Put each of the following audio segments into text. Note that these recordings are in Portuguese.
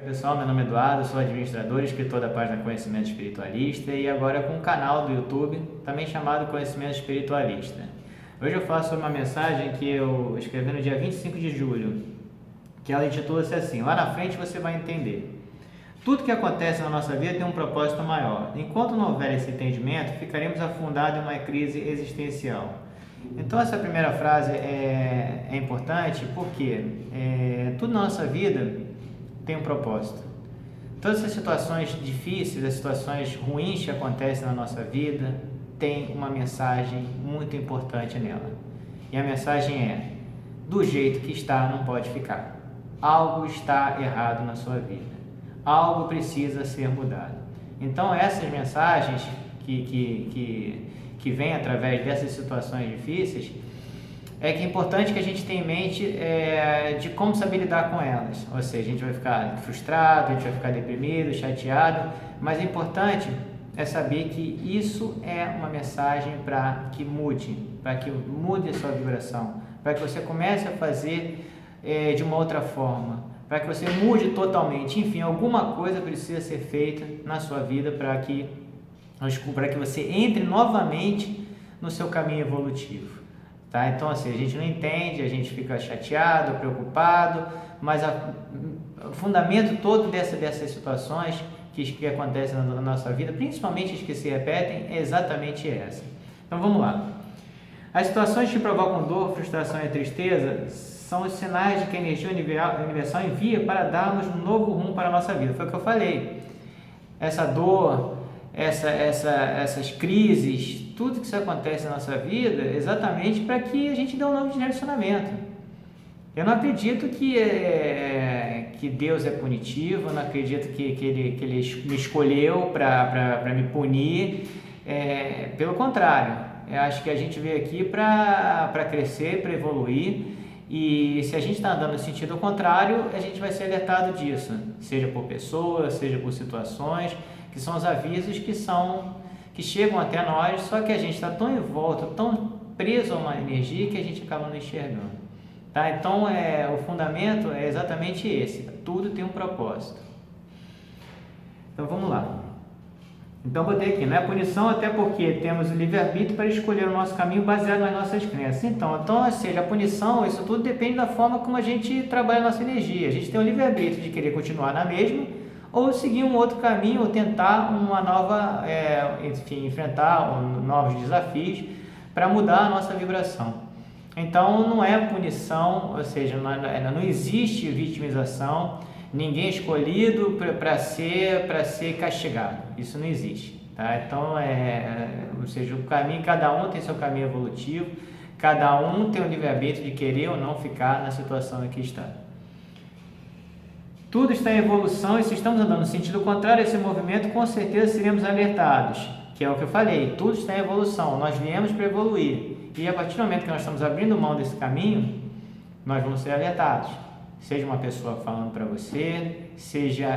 Pessoal, meu nome é Eduardo, sou administrador e escritor da página Conhecimento Espiritualista e agora com um canal do YouTube, também chamado Conhecimento Espiritualista. Hoje eu faço uma mensagem que eu escrevi no dia 25 de julho, que ela intitula-se assim: lá na frente você vai entender. Tudo que acontece na nossa vida tem um propósito maior. Enquanto não houver esse entendimento, ficaremos afundados em uma crise existencial. Então essa primeira frase é importante porque tudo na nossa vida tem um propósito. Todas as situações difíceis, as situações ruins que acontecem na nossa vida, tem uma mensagem muito importante nela. E a mensagem é: do jeito que está, não pode ficar. Algo está errado na sua vida. Algo precisa ser mudado. Então essas mensagens que vêm através dessas situações difíceis, é que é importante que a gente tenha em mente de como saber lidar com elas. Ou seja, a gente vai ficar frustrado, a gente vai ficar deprimido, chateado, mas é importante saber que isso é uma mensagem para que mude a sua vibração, para que você comece a fazer de uma outra forma, para que você mude totalmente. Enfim, alguma coisa precisa ser feita na sua vida para que você entre novamente no seu caminho evolutivo. Tá? Então, assim, a gente não entende, a gente fica chateado, preocupado, mas o fundamento todo dessas situações que acontecem na nossa vida, principalmente as que se repetem, é exatamente essa. Então, vamos lá. As situações que provocam dor, frustração e tristeza são os sinais de que a energia universal envia para darmos um novo rumo para a nossa vida. Foi o que eu falei. Essa dor, essas crises, tudo que isso acontece na nossa vida, exatamente para que a gente dê um novo direcionamento. Eu não acredito que Deus é punitivo, eu não acredito que Ele me escolheu para me punir. Pelo contrário, eu acho que a gente veio aqui para crescer, para evoluir, e se a gente está andando no sentido contrário, a gente vai ser alertado disso, seja por pessoas, seja por situações, que são os avisos que chegam até nós, só que a gente está tão envolto, tão preso a uma energia que a gente acaba não enxergando. Tá? Então, o fundamento é exatamente esse: tudo tem um propósito. Então, vamos lá. Então, botei aqui: não é punição, até porque temos o livre-arbítrio para escolher o nosso caminho baseado nas nossas crenças. Então, ou seja, a punição, isso tudo depende da forma como a gente trabalha a nossa energia. A gente tem o livre-arbítrio de querer continuar na mesma, ou seguir um outro caminho, ou tentar uma nova, enfrentar novos desafios para mudar a nossa vibração. Então, não é punição, ou seja, não existe vitimização, ninguém é escolhido para ser castigado, isso não existe. Tá? Então, ou seja, o caminho, cada um tem seu caminho evolutivo, cada um tem o livre-arbítrio de querer ou não ficar na situação em que está. Tudo está em evolução e se estamos andando no sentido contrário a esse movimento, com certeza seremos alertados, que é o que eu falei: tudo está em evolução, nós viemos para evoluir. E a partir do momento que nós estamos abrindo mão desse caminho, nós vamos ser alertados. Seja uma pessoa falando para você, seja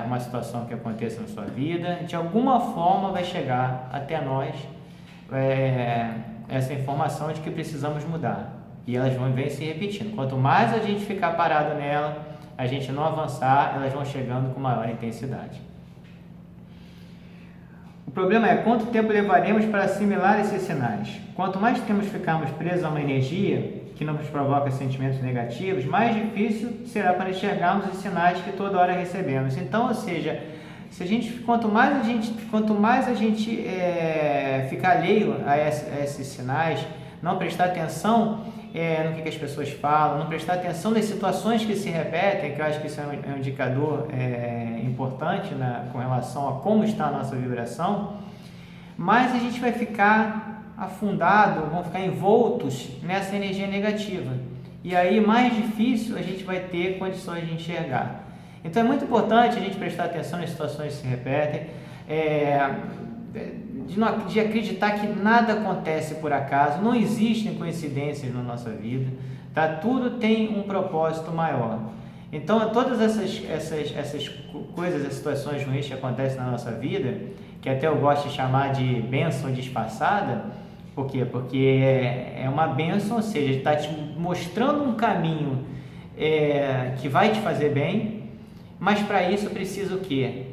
uma situação que aconteça na sua vida, de alguma forma vai chegar até nós essa informação de que precisamos mudar. E elas vêm se repetindo. Quanto mais a gente ficar parado nela, a gente não avançar, elas vão chegando com maior intensidade. O problema é quanto tempo levaremos para assimilar esses sinais. Quanto mais tempo ficarmos presos a uma energia que nos provoca sentimentos negativos, mais difícil será para enxergarmos os sinais que toda hora recebemos. Então, ou seja, quanto mais a gente ficar alheio a esses sinais, não prestar atenção no que as pessoas falam, não prestar atenção nas situações que se repetem, que eu acho que isso é um indicador importante com relação a como está a nossa vibração, mas a gente vai ficar afundado, vão ficar envoltos nessa energia negativa. E aí mais difícil a gente vai ter condições de enxergar. Então é muito importante a gente prestar atenção nas situações que se repetem, de acreditar que nada acontece por acaso, não existem coincidências na nossa vida, tá? Tudo tem um propósito maior. Então, todas essas coisas, as situações ruins que acontecem na nossa vida, que até eu gosto de chamar de bênção disfarçada, por quê? Porque é uma bênção, ou seja, está te mostrando um caminho que vai te fazer bem, Mas para isso precisa o quê?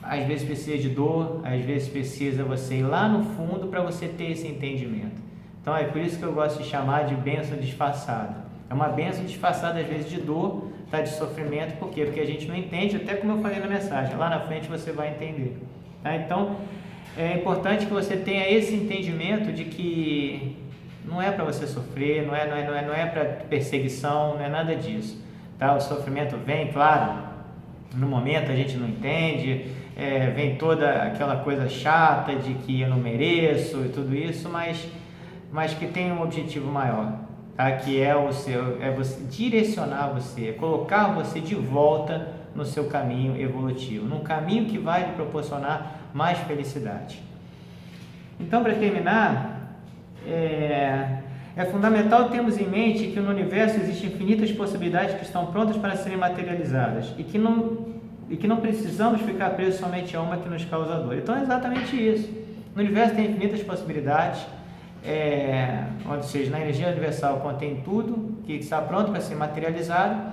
Às vezes precisa de dor, às vezes precisa você ir lá no fundo para você ter esse entendimento. Então é por isso que eu gosto de chamar de bênção disfarçada. É uma bênção disfarçada às vezes de dor, tá? De sofrimento. Por quê? Porque a gente não entende, até como eu falei na mensagem. Lá na frente você vai entender. Tá? Então é importante que você tenha esse entendimento de que não é para você sofrer, não é para perseguição, não é nada disso. Tá? O sofrimento vem, claro, no momento a gente não entende, vem toda aquela coisa chata de que eu não mereço e tudo isso, mas que tem um objetivo maior, tá? Que é você direcionar você, colocar você de volta no seu caminho evolutivo, num caminho que vai lhe proporcionar mais felicidade. Então, para terminar, é fundamental termos em mente que no universo existem infinitas possibilidades que estão prontas para serem materializadas e que não precisamos ficar presos somente a uma que nos causa dor. Então é exatamente isso. No universo tem infinitas possibilidades, ou seja, na energia universal contém tudo que está pronto para ser materializado.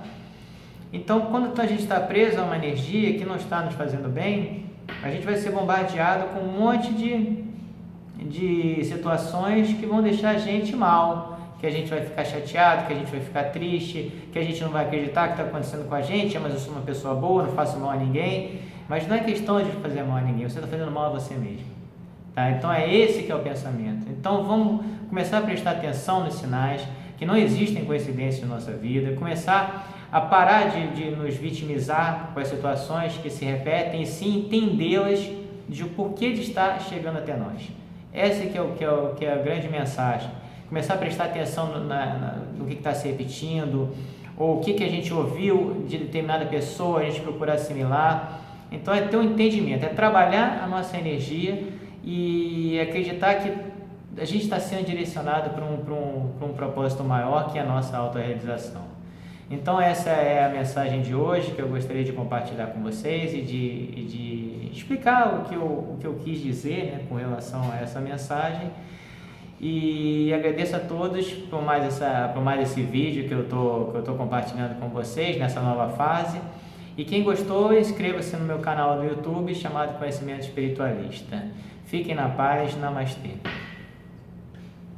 Então, quando a gente está preso a uma energia que não está nos fazendo bem, a gente vai ser bombardeado com um monte de situações que vão deixar a gente mal, que a gente vai ficar chateado, que a gente vai ficar triste, que a gente não vai acreditar que está acontecendo com a gente, mas eu sou uma pessoa boa, não faço mal a ninguém. Mas não é questão de fazer mal a ninguém, você está fazendo mal a você mesmo. Tá? Então é esse que é o pensamento. Então vamos começar a prestar atenção nos sinais, que não existem coincidências na nossa vida, começar a parar de nos vitimizar com as situações que se repetem e sim entendê-las de o porquê de estar chegando até nós. Essa que é a grande mensagem. Começar a prestar atenção no que está se repetindo, ou o que a gente ouviu de determinada pessoa, a gente procurar assimilar. Então é ter um entendimento, é trabalhar a nossa energia e acreditar que a gente está sendo direcionado para um propósito maior, que é a nossa autorrealização. Então essa é a mensagem de hoje que eu gostaria de compartilhar com vocês e de explicar o que eu quis dizer, né, com relação a essa mensagem. E agradeço a todos por mais esse vídeo que eu tô compartilhando com vocês nessa nova fase. E quem gostou, inscreva-se no meu canal do YouTube chamado Conhecimento Espiritualista. Fiquem na paz, Namastê.